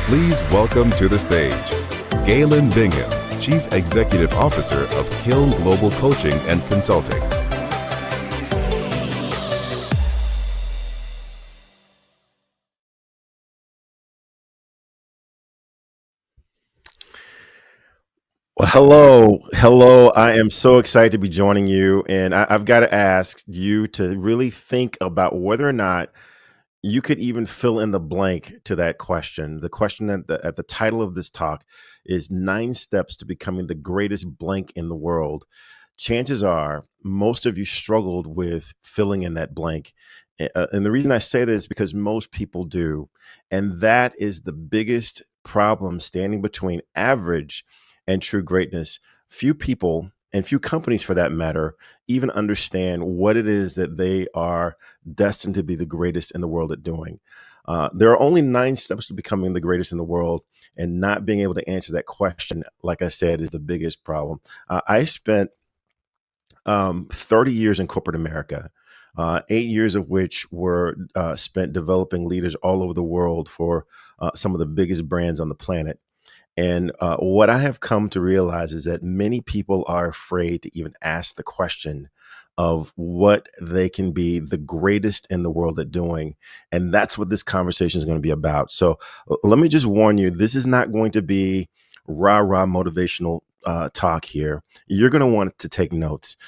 Please welcome to the stage Galen Bingham, Chief Executive Officer of Kiln Global Coaching and Consulting. Well, hello. I am so excited to be joining you, and I've got to ask you to really think about whether or not you could even fill in the blank to that question. The question at the title of this talk is 9 steps to becoming the greatest blank in the world. Chances are most of you struggled with filling in that blank. And the reason I say that is because most people do. And that is the biggest problem standing between average and true greatness. Few people and few companies, for that matter, even understand what it is that they are destined to be the greatest in the world at doing. There are only 9 steps to becoming the greatest in the world, and not being able to answer that question, like I said, is the biggest problem. I spent 30 years in corporate America, 8 years of which were spent developing leaders all over the world for some of the biggest brands on the planet. And what I have come to realize is that many people are afraid to even ask the question of what they can be the greatest in the world at doing. And that's what this conversation is going to be about. So let me just warn you, this is not going to be rah-rah motivational talk here. You're going to want to take notes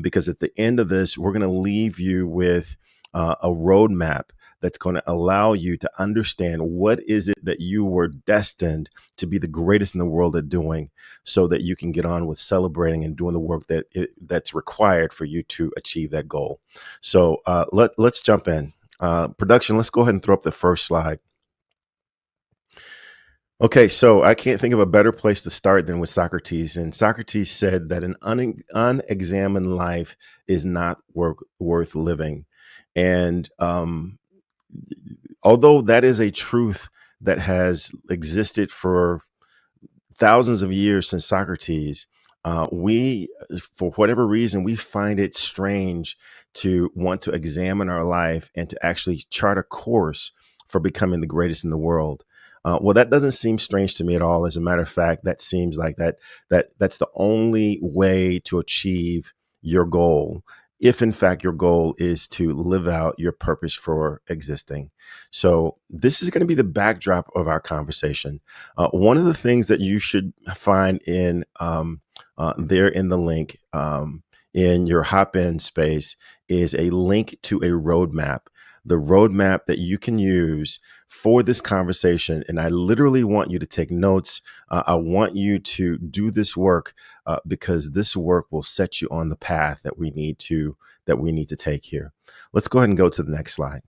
because at the end of this, we're going to leave you with a roadmap that's going to allow you to understand what is it that you were destined to be the greatest in the world at doing, so that you can get on with celebrating and doing the work that's required for you to achieve that goal. So let's jump in. Production, let's go ahead and throw up the first slide. Okay, so I can't think of a better place to start than with Socrates. And Socrates said that an unexamined life is not worth living. And although that is a truth that has existed for thousands of years since Socrates, we, for whatever reason, we find it strange to want to examine our life and to actually chart a course for becoming the greatest in the world. Well, that doesn't seem strange to me at all. As a matter of fact, that seems like that's the only way to achieve your goal, if in fact your goal is to live out your purpose for existing. So this is going to be the backdrop of our conversation. One of the things that you should find in there in the link in your hop-in space is a link to a roadmap. The roadmap that you can use for this conversation. And I literally want you to take notes. I want you to do this work because this work will set you on the path that we need to take here. Let's go ahead and go to the next slide.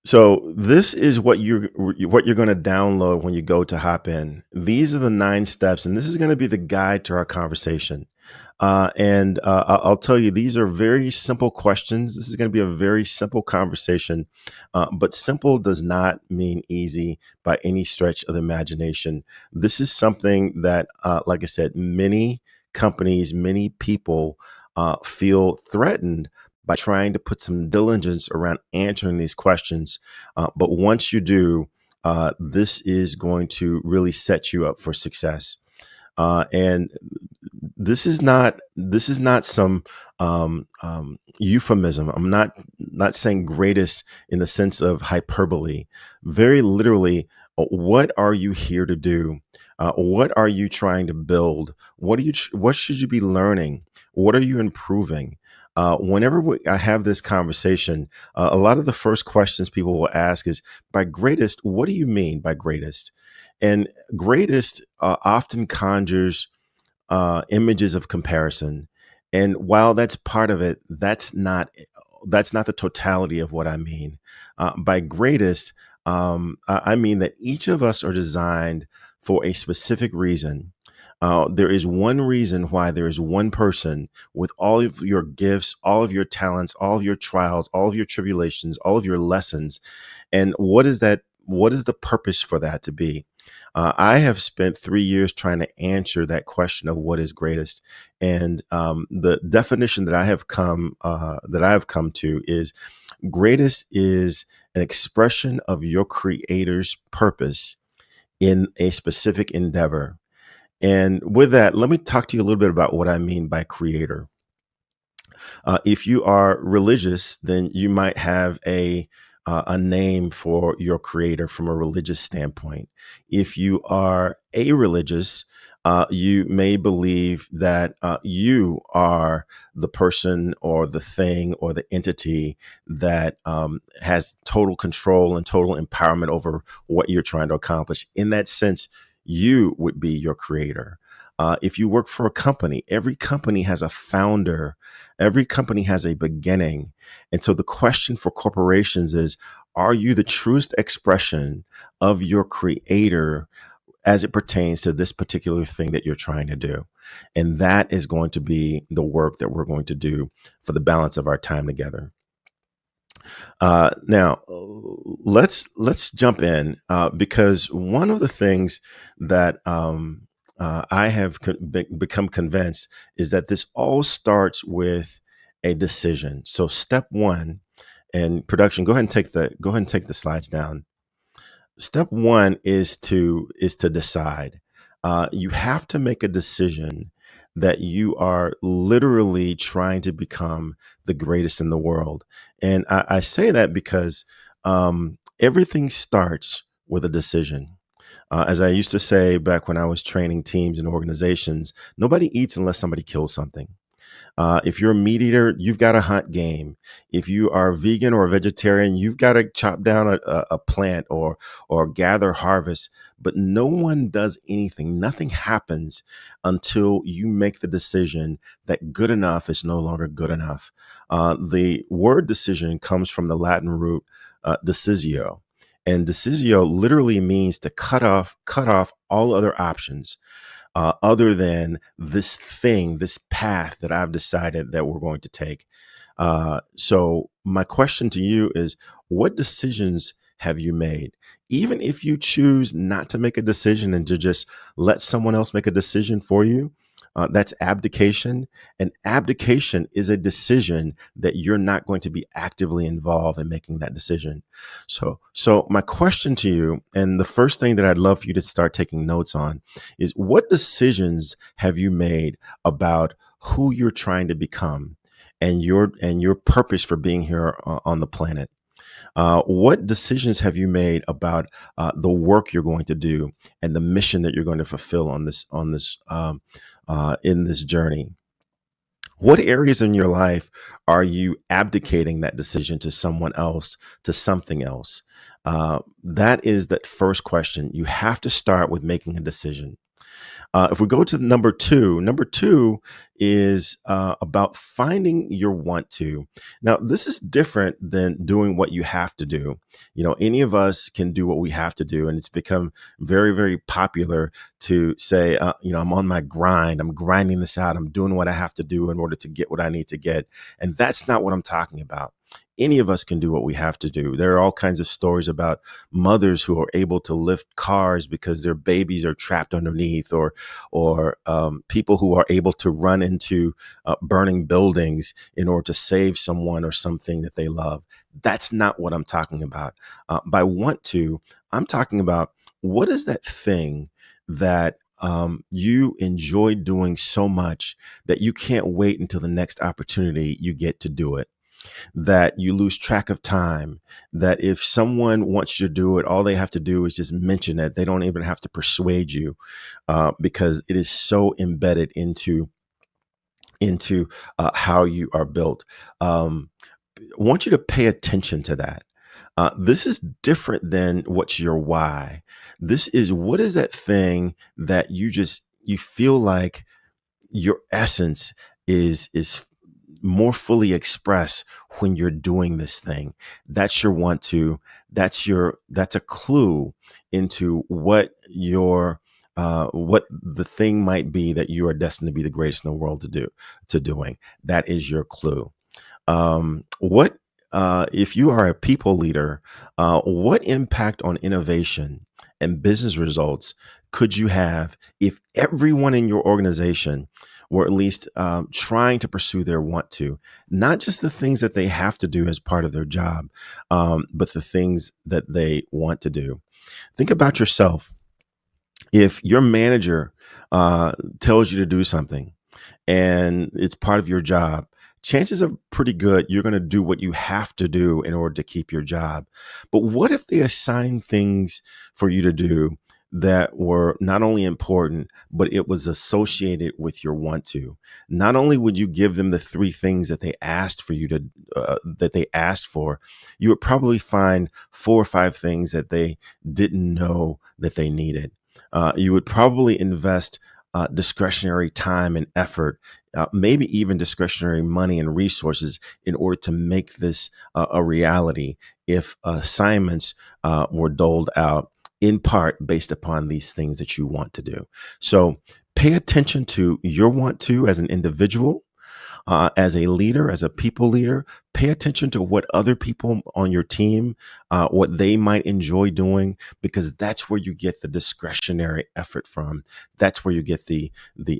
So this is what you're going to download when you go to Hopin. These are the 9 steps, and this is going to be the guide to our conversation. And I'll tell you, these are very simple questions. This is going to be a very simple conversation, but simple does not mean easy by any stretch of the imagination. This is something that, like I said, many companies, many people feel threatened by trying to put some diligence around answering these questions. But once you do, this is going to really set you up for success. And this is not some euphemism. I'm not saying greatest in the sense of hyperbole. Very literally, what are you here to do? What are you trying to build? What should you be learning? What are you improving? Whenever I have this conversation, a lot of the first questions people will ask is, by greatest, what do you mean by greatest? And greatest often conjures images of comparison. And while that's part of it, that's not the totality of what I mean. By greatest, I mean that each of us are designed for a specific reason. There is one reason why there is one person with all of your gifts, all of your talents, all of your trials, all of your tribulations, all of your lessons. And what is that? What is the purpose for that to be? I have spent 3 years trying to answer that question of what is greatest, and the definition that I have come to is Greatest is an expression of your creator's purpose in a specific endeavor. And with that, let me talk to you a little bit about what I mean by creator. If you are religious, then you might have a name for your creator from a religious standpoint. If you are a religious, you may believe that you are the person or the thing or the entity that has total control and total empowerment over what you're trying to accomplish. In that sense, you would be your creator. If you work for a company, every company has a founder. Every company has a beginning. And so the question for corporations is, are you the truest expression of your creator as it pertains to this particular thing that you're trying to do? And that is going to be the work that we're going to do for the balance of our time together. Now, let's jump in because one of the things that I have become convinced is that this all starts with a decision. So, step one, and production, go ahead and take the slides down. Step one is to decide. You have to make a decision that you are literally trying to become the greatest in the world. And I say that because everything starts with a decision. As I used to say back when I was training teams and organizations, nobody eats unless somebody kills something. If you're a meat eater, you've got to hunt game. If you are vegan or a vegetarian, you've got to chop down a plant or gather harvest. But no one does anything. Nothing happens until you make the decision that good enough is no longer good enough. The word decision comes from the Latin root decisio. And decisio literally means to cut off all other options other than this thing, this path that I've decided that we're going to take. So, my question to you is, what decisions have you made? Even if you choose not to make a decision and to just let someone else make a decision for you, that's abdication. And abdication is a decision that you're not going to be actively involved in making that decision. So my question to you, and the first thing that I'd love for you to start taking notes on, is what decisions have you made about who you're trying to become and your purpose for being here on the planet? What decisions have you made about the work you're going to do and the mission that you're going to fulfill in this journey? What areas in your life are you abdicating that decision to someone else, to something else? That is that first question. You have to start with making a decision. If we go to number two is about finding your want to. Now, this is different than doing what you have to do. You know, any of us can do what we have to do, and it's become very, very popular to say, I'm on my grind. I'm grinding this out. I'm doing what I have to do in order to get what I need to get. And that's not what I'm talking about. Any of us can do what we have to do. There are all kinds of stories about mothers who are able to lift cars because their babies are trapped underneath, or people who are able to run into burning buildings in order to save someone or something that they love. That's not what I'm talking about. By want to, I'm talking about what is that thing that you enjoy doing so much that you can't wait until the next opportunity you get to do it, that you lose track of time, that if someone wants you to do it, all they have to do is just mention it. They don't even have to persuade you because it is so embedded into how you are built. I want you to pay attention to that. This is different than what's your why. This is what is that thing that you feel like your essence is more fully expressed when you're doing this thing. That's your want to. That's a clue into what the thing might be that you are destined to be the greatest in the world to doing. That is your clue. What if you are a people leader? What impact on innovation and business results could you have if everyone in your organization or at least trying to pursue their want to, not just the things that they have to do as part of their job, but the things that they want to do. Think about yourself. If your manager tells you to do something and it's part of your job, chances are pretty good you're going to do what you have to do in order to keep your job. But what if they assign things for you to do that were not only important, but it was associated with your want to? Not only would you give them the three things that they asked for you to, that they asked for, you would probably find four or five things that they didn't know that they needed. You would probably invest discretionary time and effort, maybe even discretionary money and resources in order to make this a reality if assignments were doled out in part based upon these things that you want to do. So pay attention to your want to as an individual. As a leader, as a people leader, pay attention to what other people on your team, what they might enjoy doing, because that's where you get the discretionary effort from. That's where you get the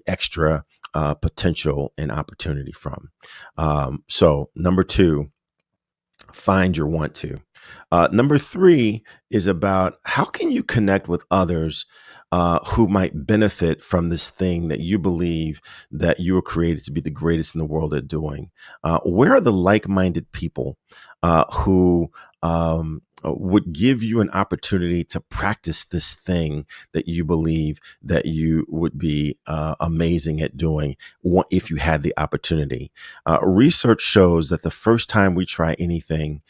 extra potential and opportunity from. So number two, find your want to. Number three is about how can you connect with others who might benefit from this thing that you believe that you were created to be the greatest in the world at doing. Where are the like-minded people who would give you an opportunity to practice this thing that you believe that you would be amazing at doing if you had the opportunity? Research shows that the first time we try anything,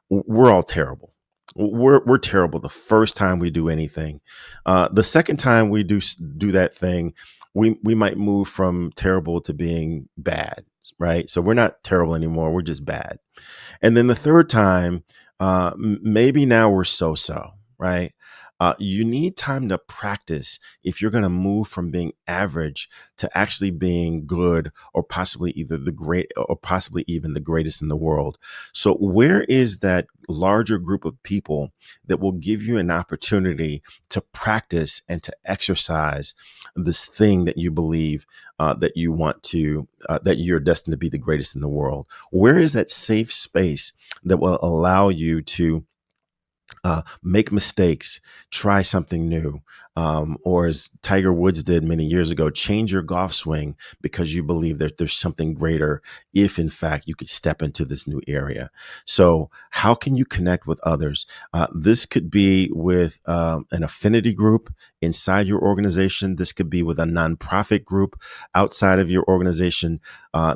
we're all terrible. We're terrible the first time we do anything. The second time we do that thing, we might move from terrible to being bad, right? So we're not terrible anymore. We're just bad. And then the third time, maybe now we're so-so, right? You need time to practice if you're going to move from being average to actually being good, or possibly either the great, or possibly even the greatest in the world. So where is that larger group of people that will give you an opportunity to practice and to exercise this thing that you believe that you want to, that you're destined to be the greatest in the world? Where is that safe space that will allow you to make mistakes, try something new, or as Tiger Woods did many years ago, change your golf swing because you believe that there's something greater if, in fact, you could step into this new area. So how can you connect with others? This could be with an affinity group inside your organization. This could be with a nonprofit group outside of your organization.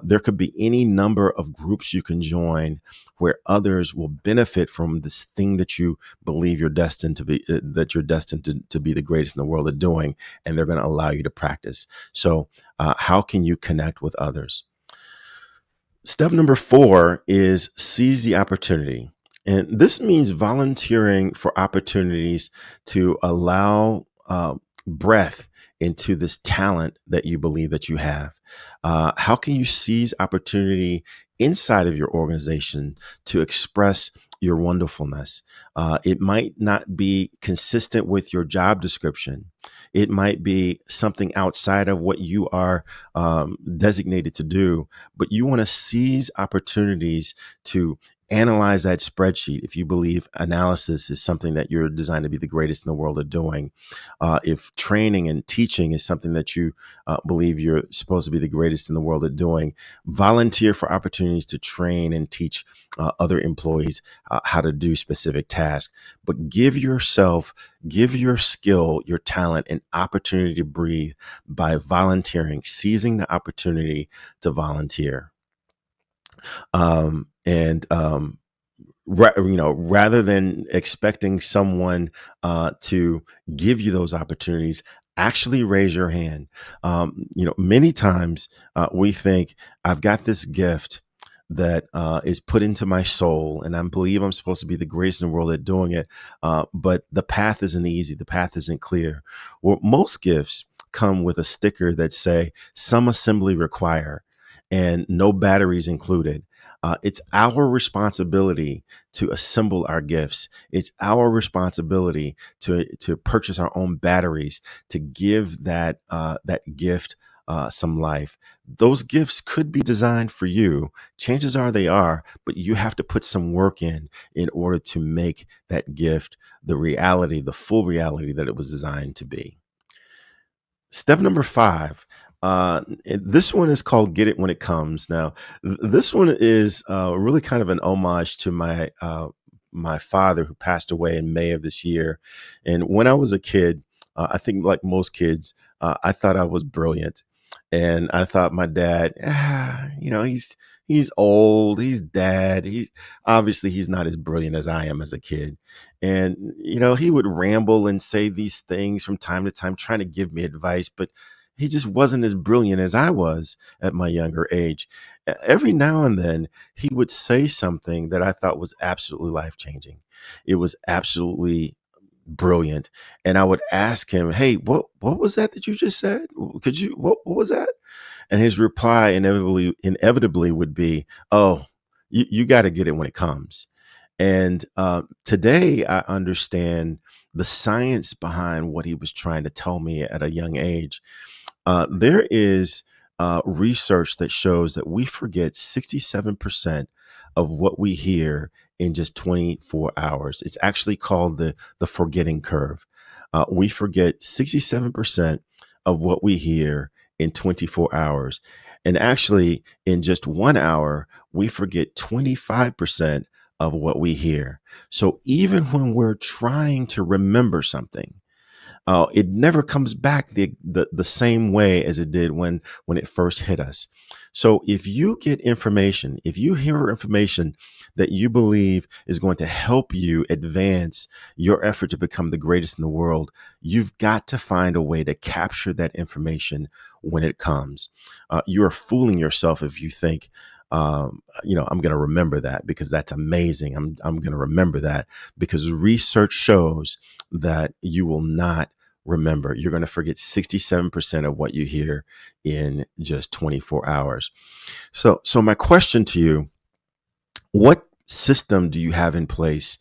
There could be any number of groups you can join where others will benefit from this thing that you believe you're destined to be, that you're destined to be the greatest in the world at doing, and they're going to allow you to practice. So how can you connect with others? Step number four is seize the opportunity. And this means volunteering for opportunities to allow breath into this talent that you believe that you have. How can you seize opportunity inside of your organization to express your wonderfulness? It might not be consistent with your job description. It might be something outside of what you are designated to do, but you want to seize opportunities to analyze that spreadsheet if you believe analysis is something that you're designed to be the greatest in the world at doing. If training and teaching is something that you believe you're supposed to be the greatest in the world at doing, volunteer for opportunities to train and teach other employees how to do specific tasks. But give your skill, your talent, an opportunity to breathe by volunteering, seizing the opportunity to volunteer. And rather than expecting someone to give you those opportunities, actually raise your hand. Many times we think, I've got this gift that is put into my soul, and I believe I'm supposed to be the greatest in the world at doing it. But the path isn't easy. The path isn't clear. Well, most gifts come with a sticker that say some assembly require and no batteries included. It's our responsibility to assemble our gifts. It's our responsibility to purchase our own batteries, to give that gift some life. Those gifts could be designed for you. Chances are they are, but you have to put some work in order to make that gift the reality, the full reality that it was designed to be. Step number five. This one is called Get It When It Comes. Now, this one is really kind of an homage to my father who passed away in May of this year. And when I was a kid, I think like most kids, I thought I was brilliant. And I thought my dad, he's old, he's dad. He's not as brilliant as I am as a kid. And, he would ramble and say these things from time to time, trying to give me advice, but he just wasn't as brilliant as I was at my younger age. Every now and then, he would say something that I thought was absolutely life changing. It was absolutely brilliant. And I would ask him, "Hey, what was that you just said? Could you what was that?" And his reply inevitably would be, "Oh, you got to get it when it comes." And today I understand the science behind what he was trying to tell me at a young age. There is research that shows that we forget 67% of what we hear in just 24 hours. It's actually called the forgetting curve. We forget 67% of what we hear in 24 hours. And actually, in just 1 hour, we forget 25% of what we hear. So even when we're trying to remember something, it never comes back the same way as it did when it first hit us. So if you get information, if you hear information that you believe is going to help you advance your effort to become the greatest in the world, you've got to find a way to capture that information when it comes. You are fooling yourself if you think, I'm going to remember that because that's amazing. I'm going to remember that because research shows that you will not remember. You're going to forget 67% of what you hear in just 24 hours. So my question to you, what system do you have in place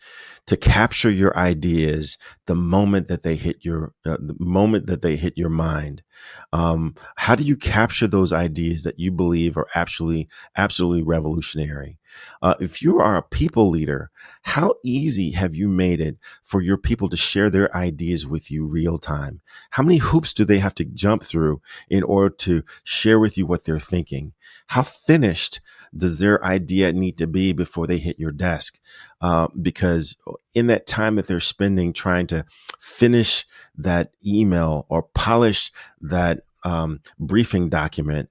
to capture your ideas the moment that they hit your mind? How do you capture those ideas that you believe are absolutely revolutionary? If you are a people leader, how easy have you made it for your people to share their ideas with you real time? How many hoops do they have to jump through in order to share with you what they're thinking? How finished does their idea need to be before they hit your desk? Because in that time that they're spending trying to finish that email or polish that briefing document,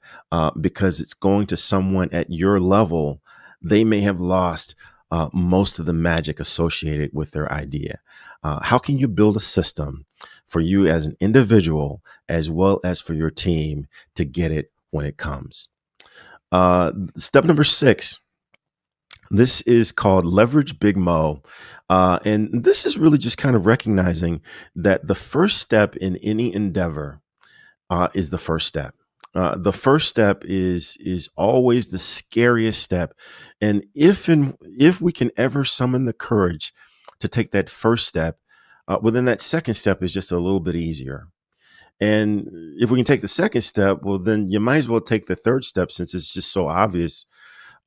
because it's going to someone at your level, they may have lost most of the magic associated with their idea. How can you build a system for you as an individual as well as for your team to get it when it comes? Step number 6. This is called Leverage Big Mo. And this is really just kind of recognizing that the first step in any endeavor is the first step. The first step is always the scariest step. And if we can ever summon the courage to take that first step, well, then that second step is just a little bit easier. And if we can take the second step, well, then you might as well take the third step since it's just so obvious.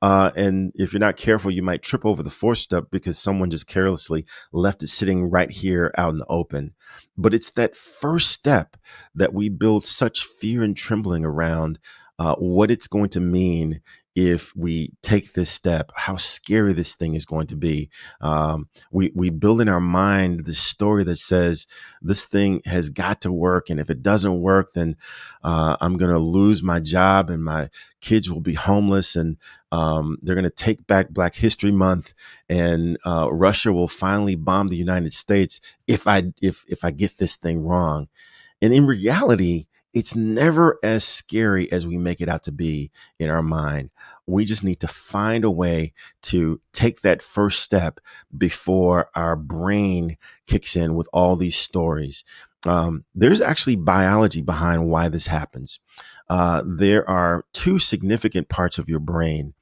And if you're not careful, you might trip over the fourth step because someone just carelessly left it sitting right here out in the open. But it's that first step that we build such fear and trembling around what it's going to mean if we take this step, how scary this thing is going to be. We build in our mind this story that says this thing has got to work. And if it doesn't work, then I'm going to lose my job and my kids will be homeless and they're going to take back Black History Month and Russia will finally bomb the United States if I get this thing wrong. And in reality, it's never as scary as we make it out to be in our mind. We just need to find a way to take that first step before our brain kicks in with all these stories. There's actually biology behind why this happens. There are two significant parts of your brain.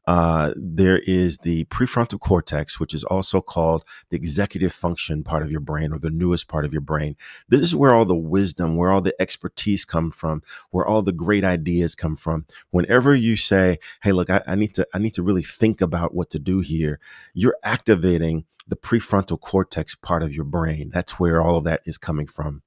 There is the prefrontal cortex, which is also called the executive function part of your brain, or the newest part of your brain. This is where all the wisdom, where all the expertise come from, where all the great ideas come from. Whenever you say, "Hey, look, I need to really think about what to do here," you're activating the prefrontal cortex part of your brain. That's where all of that is coming from.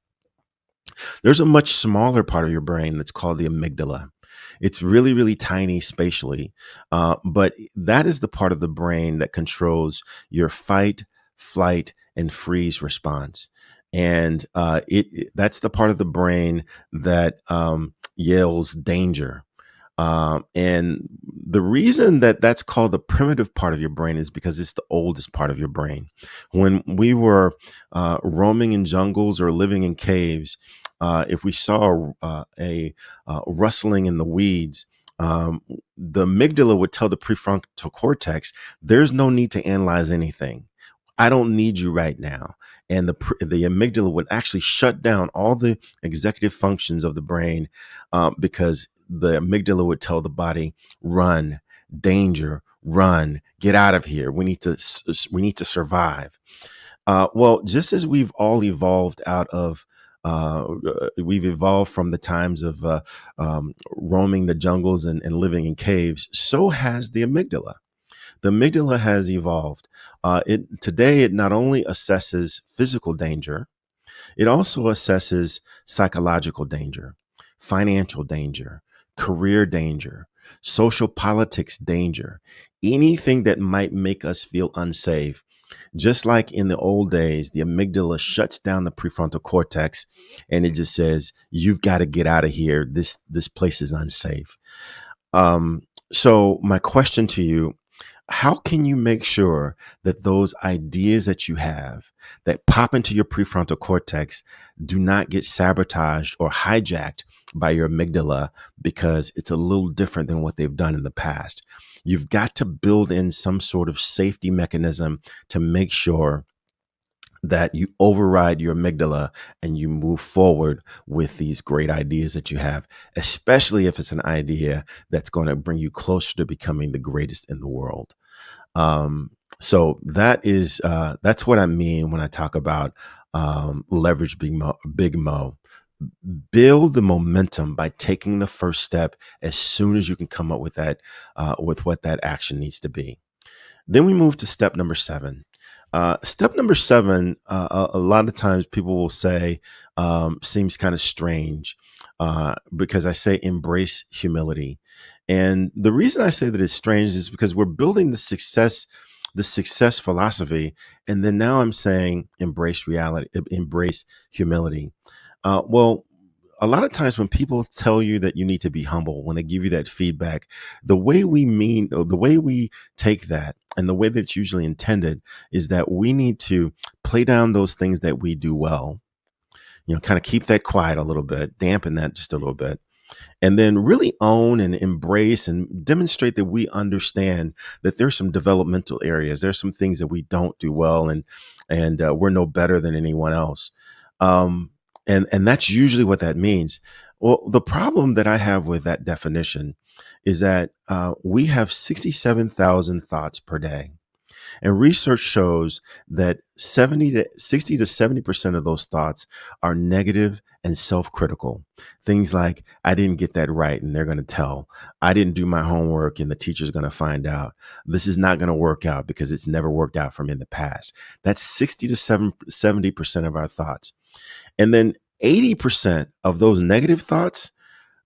There's a much smaller part of your brain that's called the amygdala. It's really, really tiny spatially, but that is the part of the brain that controls your fight, flight, and freeze response. And that's the part of the brain that yells danger. And the reason that that's called the primitive part of your brain is because it's the oldest part of your brain. When we were roaming in jungles or living in caves, if we saw a rustling in the weeds, the amygdala would tell the prefrontal cortex, there's no need to analyze anything. I don't need you right now. And the amygdala would actually shut down all the executive functions of the brain, because the amygdala would tell the body, run, danger, run, get out of here. We need to survive. Well, just as we've all evolved we've evolved from the times of roaming the jungles and living in caves, so has the amygdala. The amygdala has evolved. Today, it not only assesses physical danger, it also assesses psychological danger, financial danger, career danger, social politics danger, anything that might make us feel unsafe. Just like in the old days, the amygdala shuts down the prefrontal cortex and it just says, you've got to get out of here. This place is unsafe. So my question to you, how can you make sure that those ideas that you have that pop into your prefrontal cortex do not get sabotaged or hijacked by your amygdala because it's a little different than what they've done in the past? You've got to build in some sort of safety mechanism to make sure that you override your amygdala and you move forward with these great ideas that you have, especially if it's an idea that's going to bring you closer to becoming the greatest in the world. So that's what I mean when I talk about leverage Big Mo. Build the momentum by taking the first step as soon as you can come up with with what that action needs to be. Then we move to step number 7. Step number 7, a lot of times people will say, seems kind of strange, because I say embrace humility. And the reason I say that it's strange is because we're building the success philosophy. And then now I'm saying embrace reality, embrace humility. Well, a lot of times when people tell you that you need to be humble, when they give you that feedback, the way we take that and the way that it's usually intended is that we need to play down those things that we do well, kind of keep that quiet a little bit, dampen that just a little bit, and then really own and embrace and demonstrate that we understand that there's some developmental areas. There's some things that we don't do well, and we're no better than anyone else. And that's usually what that means. Well, the problem that I have with that definition is that we have 67,000 thoughts per day. And research shows that 60 to 70% of those thoughts are negative and self-critical. Things like, I didn't get that right and they're going to tell. I didn't do my homework and the teacher's going to find out. This is not going to work out because it's never worked out for me in the past. That's 60 to 70% of our thoughts. And then 80% of those negative thoughts,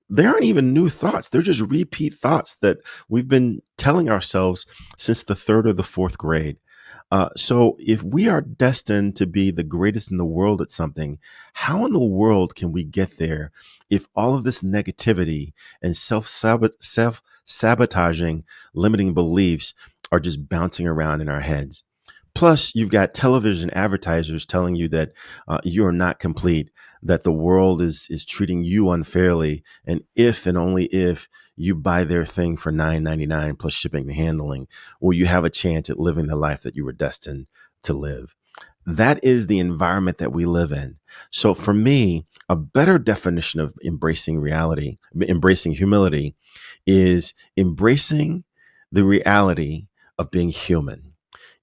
they aren't even new thoughts. They're just repeat thoughts that we've been telling ourselves since the 3rd or the 4th grade. So if we are destined to be the greatest in the world at something, how in the world can we get there if all of this negativity and self-sabotaging limiting beliefs are just bouncing around in our heads? Plus, you've got television advertisers telling you that you are not complete, that the world is treating you unfairly, and if and only if you buy their thing for $9.99 plus shipping and handling, will you have a chance at living the life that you were destined to live. That is the environment that we live in. So for me, a better definition of embracing humility, is embracing the reality of being human.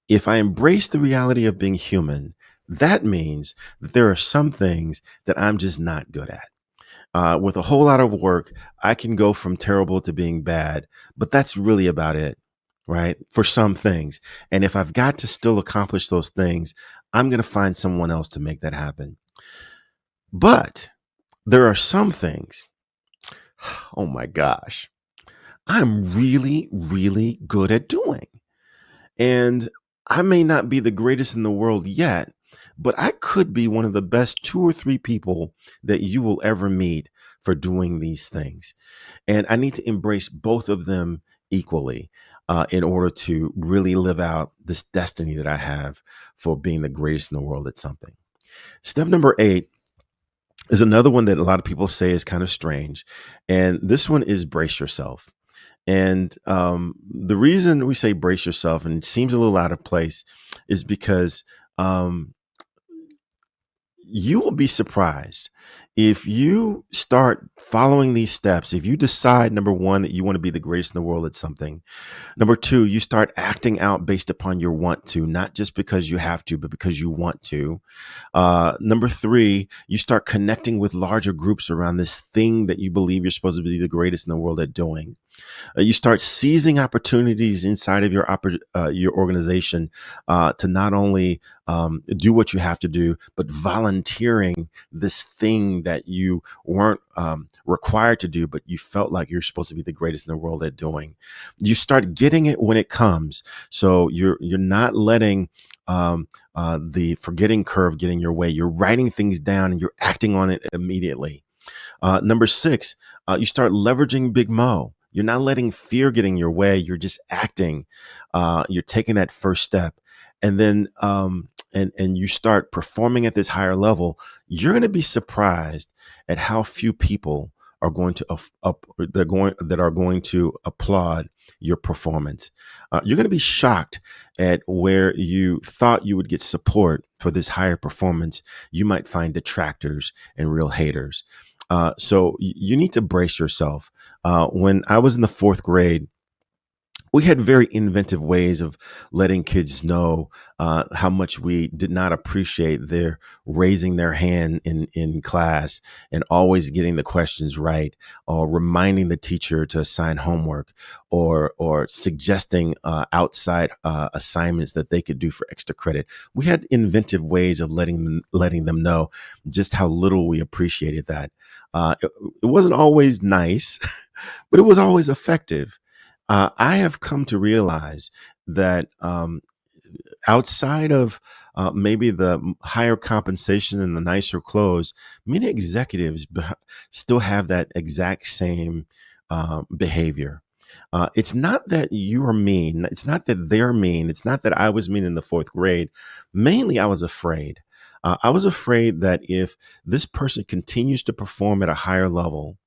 If I embrace the reality of being human, that means that there are some things that I'm just not good at. With a whole lot of work, I can go from terrible to being bad, but that's really about it, right? For some things. And if I've got to still accomplish those things, I'm going to find someone else to make that happen. But there are some things, oh my gosh, I'm really, really good at doing. And I may not be the greatest in the world yet, but I could be one of the best two or three people that you will ever meet for doing these things. And I need to embrace both of them equally in order to really live out this destiny that I have for being the greatest in the world at something. Step number 8 is another one that a lot of people say is kind of strange. And this one is brace yourself. And the reason we say brace yourself, and it seems a little out of place, is because um, you will be surprised if you start following these steps. If you decide, number one, that you want to be the greatest in the world at something. Number two, you start acting out based upon your want to, not just because you have to, but because you want to. Number three, you start connecting with larger groups around this thing that you believe you're supposed to be the greatest in the world at doing. You start seizing opportunities inside of your organization to not only do what you have to do, but volunteering this thing that you weren't required to do, but you felt like you're supposed to be the greatest in the world at doing. You start getting it when it comes, so you're not letting the forgetting curve get in your way. You're writing things down and you're acting on it immediately. Number six, you start leveraging Big Mo. You're not letting fear get in your way. You're just acting. You're taking that first step, and then and you start performing at this higher level. You're going to be surprised at how few people are going to that are going to applaud your performance. You're going to be shocked at where you thought you would get support for this higher performance. You might find detractors and real haters. So you need to brace yourself. When I was in the fourth grade, we had very inventive ways of letting kids know how much we did not appreciate their raising their hand in class and always getting the questions right, or reminding the teacher to assign homework, or suggesting outside assignments that they could do for extra credit. We had inventive ways of letting them know just how little we appreciated that. It wasn't always nice, but it was always effective. I have come to realize that outside of maybe the higher compensation and the nicer clothes, many executives still have that exact same behavior. It's not that you are mean. It's not that they're mean. It's not that I was mean in the fourth grade. Mainly, I was afraid. I was afraid that if this person continues to perform at a higher level,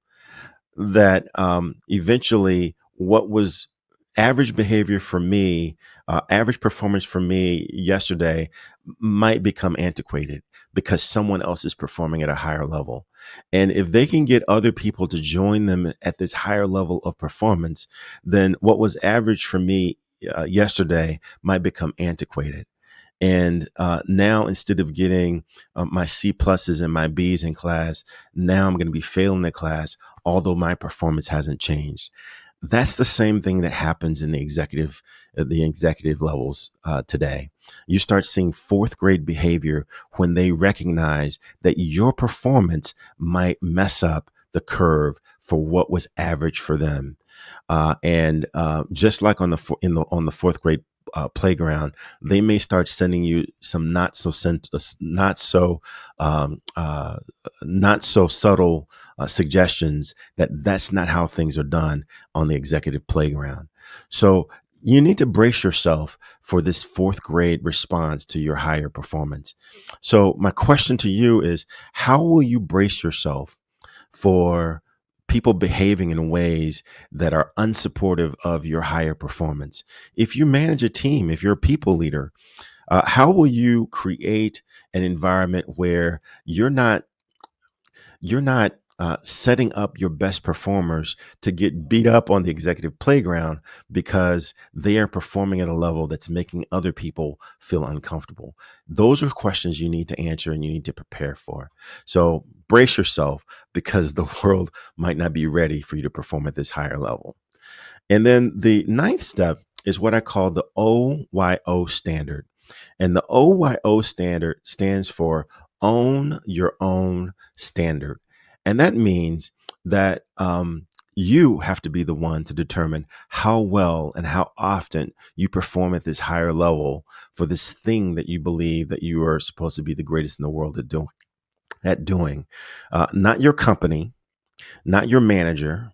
that eventually what was average behavior for me, average performance for me yesterday might become antiquated because someone else is performing at a higher level. And if they can get other people to join them at this higher level of performance, then what was average for me yesterday might become antiquated. And now, instead of getting my C pluses and my Bs in class, now I'm going to be failing the class, although my performance hasn't changed. That's the same thing that happens in the executive levels today. You start seeing fourth grade behavior when they recognize that your performance might mess up the curve for what was average for them. And just like on the fourth grade playground, they may start sending you some um, uh, not so subtle suggestions that that's not how things are done on the executive playground. So you need to brace yourself for this fourth grade response to your higher performance. So my question to you is, how will you brace yourself for people behaving in ways that are unsupportive of your higher performance? If you manage a team, if you're a people leader, how will you create an environment where you're not setting up your best performers to get beat up on the executive playground because they are performing at a level that's making other people feel uncomfortable? Those are questions you need to answer and you need to prepare for. So brace yourself because the world might not be ready for you to perform at this higher level. And then the ninth step is what I call the OYO standard. And the OYO standard stands for own your own standard. And that means that you have to be the one to determine how well and how often you perform at this higher level for this thing that you believe that you are supposed to be the greatest in the world at doing. Not your company, not your manager,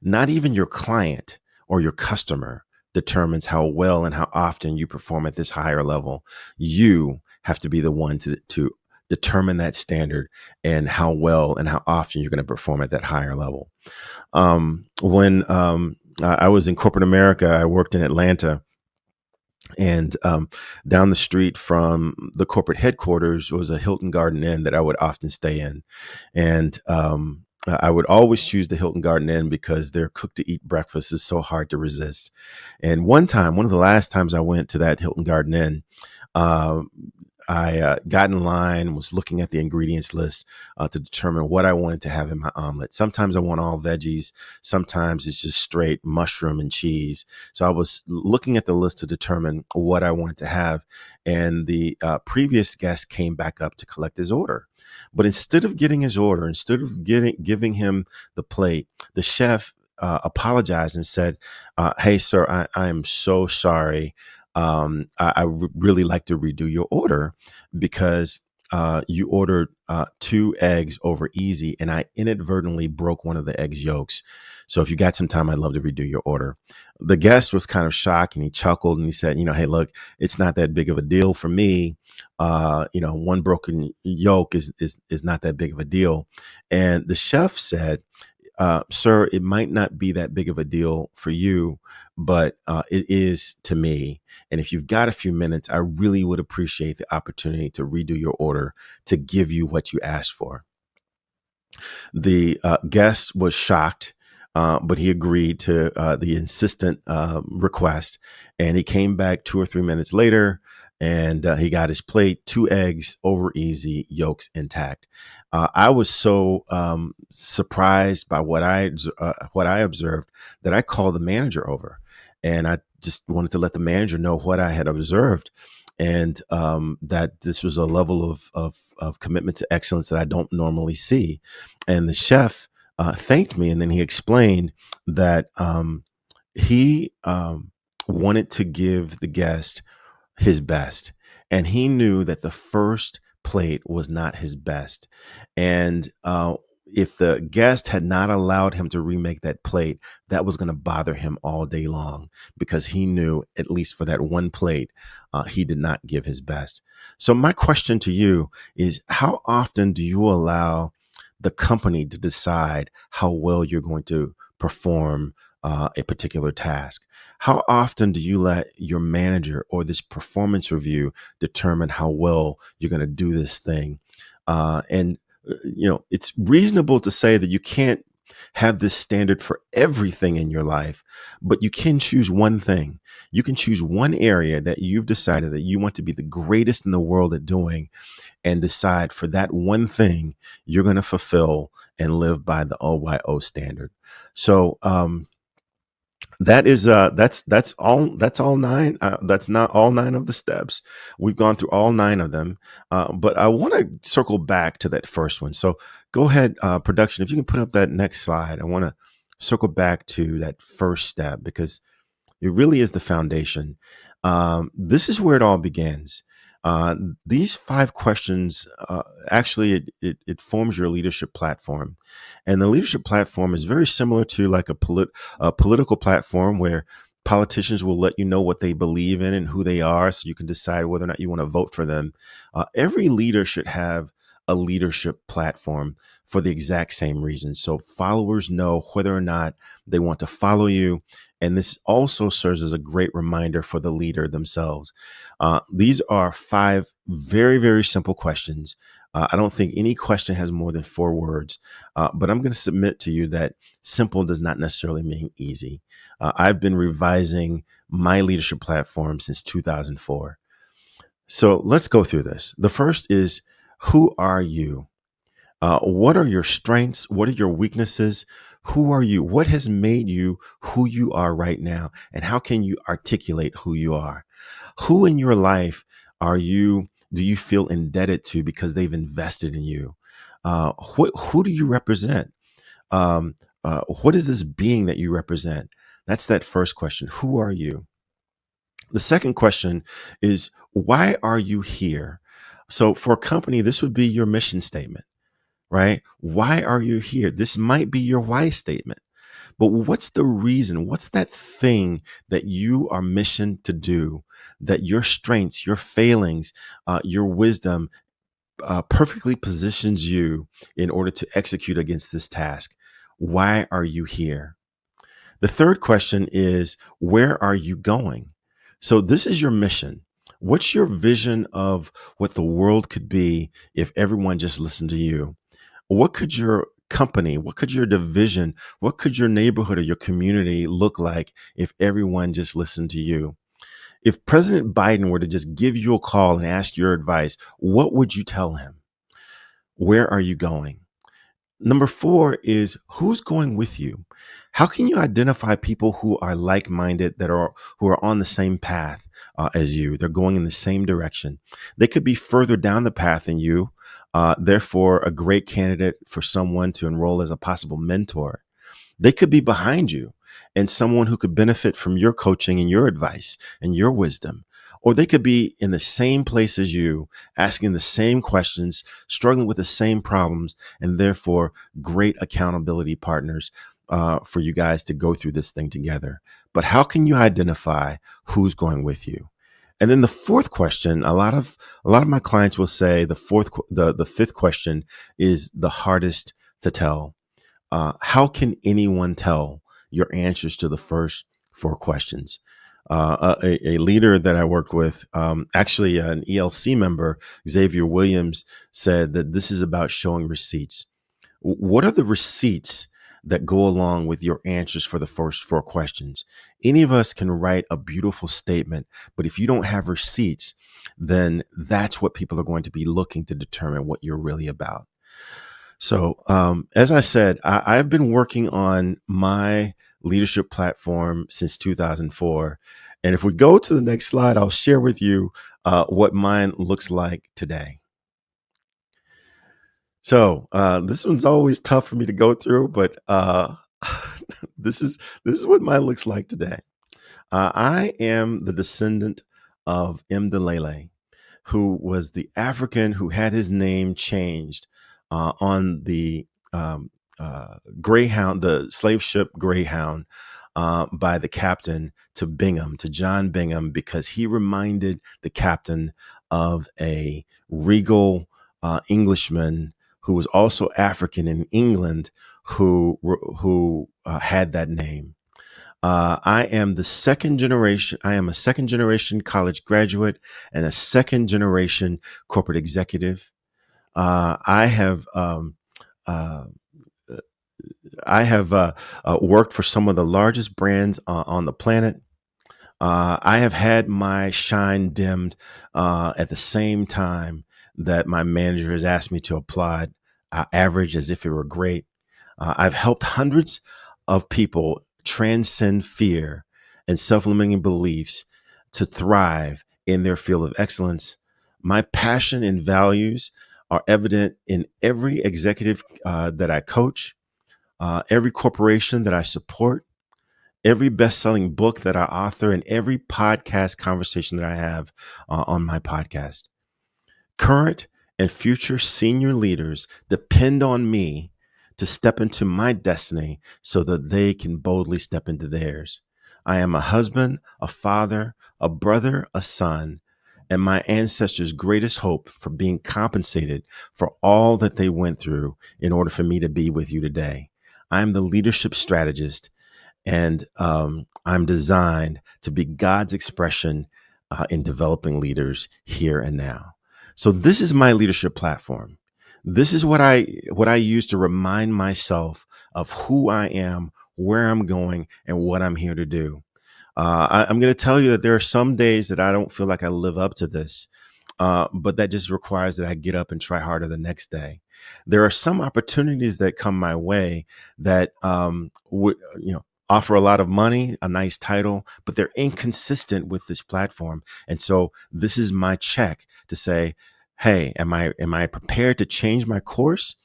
not even your client or your customer determines how well and how often you perform at this higher level. You have to be the one to determine that standard and how well and how often you're going to perform at that higher level. When I was in corporate America, I worked in Atlanta, and down the street from the corporate headquarters was a Hilton Garden Inn that I would often stay in. And I would always choose the Hilton Garden Inn because their cook to eat breakfast is so hard to resist. And one time, one of the last times I went to that Hilton Garden Inn, uh, I got in line, was looking at the ingredients list to determine what I wanted to have in my omelet. Sometimes I want all veggies. Sometimes it's just straight mushroom and cheese. So I was looking at the list to determine what I wanted to have. And the previous guest came back up to collect his order. But instead of getting his order, instead of giving him the plate, the chef apologized and said, "Hey, sir, I am so sorry. Really like to redo your order because you ordered 2 eggs over easy, and I inadvertently broke one of the eggs yolks. So if you got some time, I'd love to redo your order." The guest was kind of shocked, and he chuckled and he said, "Hey, look, it's not that big of a deal for me. One broken yolk is not that big of a deal." And the chef said, "Sir, it might not be that big of a deal for you, but it is to me. And if you've got a few minutes, I really would appreciate the opportunity to redo your order to give you what you asked for." The guest was shocked, but he agreed to the insistent request. And he came back 2 or 3 minutes later, and he got his plate, 2 eggs over easy, yolks intact. I was so surprised by what I observed that I called the manager over, and I just wanted to let the manager know what I had observed, and that this was a level of commitment to excellence that I don't normally see. And the chef thanked me, and then he explained that he wanted to give the guest his best. And he knew that the first plate was not his best. And if the guest had not allowed him to remake that plate, that was going to bother him all day long because he knew, at least for that one plate, he did not give his best. So, my question to you is, how often do you allow the company to decide how well you're going to perform a particular task? How often do you let your manager or this performance review determine how well you're going to do this thing? And it's reasonable to say that you can't have this standard for everything in your life, but you can choose one thing. You can choose one area that you've decided that you want to be the greatest in the world at doing, and decide for that one thing you're going to fulfill and live by the OYO standard. So, that's all nine. That's not all nine of the steps. We've gone through all nine of them, but I want to circle back to that first one. So go ahead, production. If you can put up that next slide, I want to circle back to that first step because it really is the foundation. This is where it all begins. Uh, these 5 questions, actually, it forms your leadership platform. And the leadership platform is very similar to like a political platform where politicians will let you know what they believe in and who they are so you can decide whether or not you want to vote for them. Every leader should have a leadership platform for the exact same reason. So followers know whether or not they want to follow you. And this also serves as a great reminder for the leader themselves. These are 5 very, very simple questions. I don't think any question has more than 4 words, but I'm going to submit to you that simple does not necessarily mean easy. I've been revising my leadership platform since 2004. So let's go through this. The first is, who are you? What are your strengths? What are your weaknesses? Who are you? What has made you who you are right now? And how can you articulate who you are? Who in your life do you feel indebted to because they've invested in you? Who do you represent? What is this being that you represent? That's that first question. Who are you? The second question is, why are you here? So for a company, this would be your mission statement, right? Why are you here? This might be your why statement, but what's the reason? What's that thing that you are missioned to do, that your strengths, your failings, your wisdom perfectly positions you in order to execute against this task? Why are you here? The third question is, where are you going? So this is your mission. What's your vision of what the world could be if everyone just listened to you? What could your company, what could your division, what could your neighborhood or your community look like if everyone just listened to you? If President Biden were to just give you a call and ask your advice, what would you tell him? Where are you going? Number 4 is, who's going with you? How can you identify people who are like-minded, who are on the same path as you? They're going in the same direction. They could be further down the path than you, therefore a great candidate for someone to enroll as a possible mentor. They could be behind you and someone who could benefit from your coaching and your advice and your wisdom. Or they could be in the same place as you, asking the same questions, struggling with the same problems, and therefore great accountability partners for you guys to go through this thing together. But how can you identify who's going with you? And then the fourth question, a lot of my clients will say the fifth question is the hardest to tell. How can anyone tell your answers to the first 4 questions? A leader that I worked with, actually an ELC member, Xavier Williams, said that this is about showing receipts. What are the receipts that go along with your answers for the first 4 questions? Any of us can write a beautiful statement, but if you don't have receipts, then that's what people are going to be looking to determine what you're really about. So, as I said, I've been working on my leadership platform since 2004. And if we go to the next slide, I'll share with you what mine looks like today. So, this one's always tough for me to go through, but this is what mine looks like today. I am the descendant of M. Delele, who was the African who had his name changed on the Greyhound, the slave ship Greyhound, by the captain to Bingham, to John Bingham, because he reminded the captain of a regal Englishman who was also African in England who had that name. I am the second generation. I am a second generation college graduate and a second generation corporate executive. I have uh, worked for some of the largest brands on the planet. I have had my shine dimmed at the same time that my manager has asked me to applaud average as if it were great. I've helped hundreds of people transcend fear and self-limiting beliefs to thrive in their field of excellence. My passion and values are evident in every executive that I coach, every corporation that I support, every best-selling book that I author, and every podcast conversation that I have on my podcast. Current and future senior leaders depend on me to step into my destiny so that they can boldly step into theirs. I am a husband, a father, a brother, a son, and my ancestors' greatest hope for being compensated for all that they went through in order for me to be with you today. I'm the leadership strategist, and I'm designed to be God's expression in developing leaders here and now. So this is my leadership platform. This is what I use to remind myself of who I am, where I'm going, and what I'm here to do. I'm going to tell you that there are some days that I don't feel like I live up to this, but that just requires that I get up and try harder the next day. There are some opportunities that come my way that would, offer a lot of money, a nice title, but they're inconsistent with this platform. And so this is my check to say, hey, am I prepared to change my course?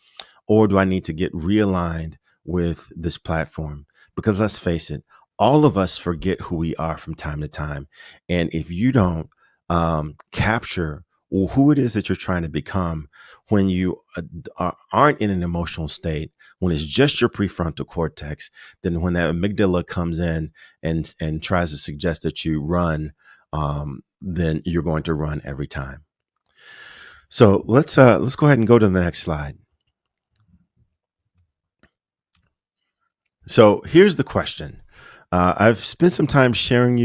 Or do I need to get realigned with this platform? Because let's face it, all of us forget who we are from time to time. And if you don't capture who it is that you're trying to become when you aren't in an emotional state, when it's just your prefrontal cortex, then when that amygdala comes in and tries to suggest that you run, then you're going to run every time. So let's go ahead and go to the next slide. So here's the question. I've spent some time sharing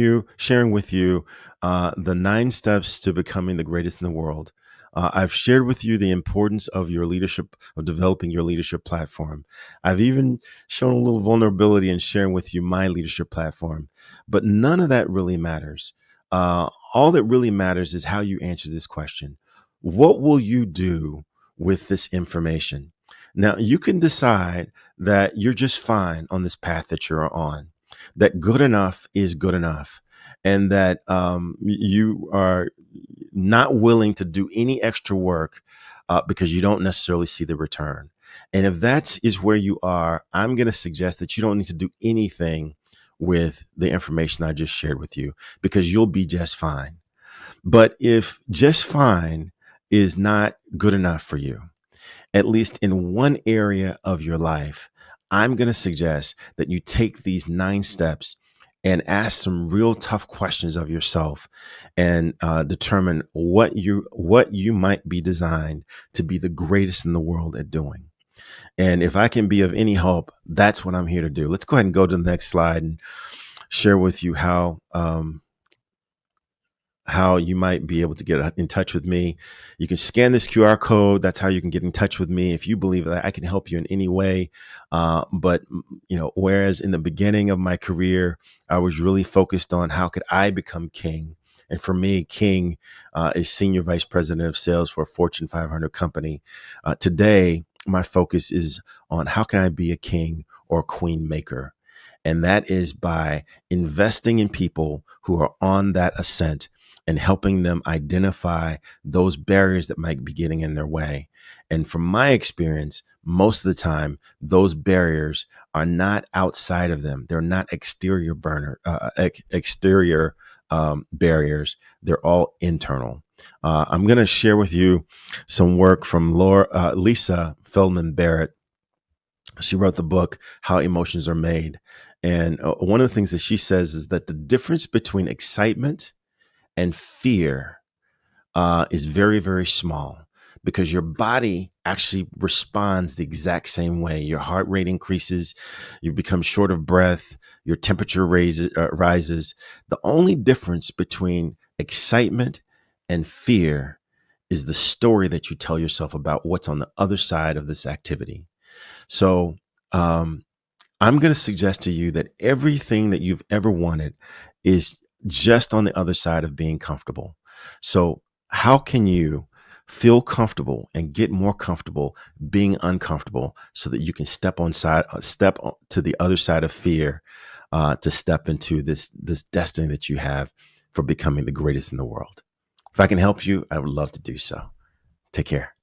with you the 9 steps to becoming the greatest in the world. I've shared with you the importance of your leadership, of developing your leadership platform. I've even shown a little vulnerability in sharing with you my leadership platform, but none of that really matters. All that really matters is how you answer this question. What will you do with this information? Now, you can decide that you're just fine on this path that you're on, that good enough is good enough, and that you are not willing to do any extra work because you don't necessarily see the return. And if that is where you are, I'm going to suggest that you don't need to do anything with the information I just shared with you because you'll be just fine. But if just fine is not good enough for you, at least in one area of your life, I'm going to suggest that you take these 9 steps and ask some real tough questions of yourself and determine what you might be designed to be the greatest in the world at doing. And if I can be of any help, that's what I'm here to do. Let's go ahead and go to the next slide and share with you how you might be able to get in touch with me. You can scan this QR code. That's how you can get in touch with me if you believe that I can help you in any way. But whereas in the beginning of my career, I was really focused on how could I become king. And for me, king is senior vice president of sales for a Fortune 500 company. Today, my focus is on how can I be a king or a queen maker. And that is by investing in people who are on that ascent and helping them identify those barriers that might be getting in their way. And from my experience, most of the time, those barriers are not outside of them. They're not exterior barriers. They're all internal. I'm going to share with you some work from Lisa Feldman Barrett. She wrote the book, How Emotions Are Made. And one of the things that she says is that the difference between excitement and fear is very, very small because your body actually responds the exact same way. Your heart rate increases, you become short of breath, your temperature rises. The only difference between excitement and fear is the story that you tell yourself about what's on the other side of this activity. So I'm going to suggest to you that everything that you've ever wanted is just on the other side of being comfortable. So how can you feel comfortable and get more comfortable being uncomfortable so that you can step to the other side of fear to step into this destiny that you have for becoming the greatest in the world? If I can help you, I would love to do so. Take care.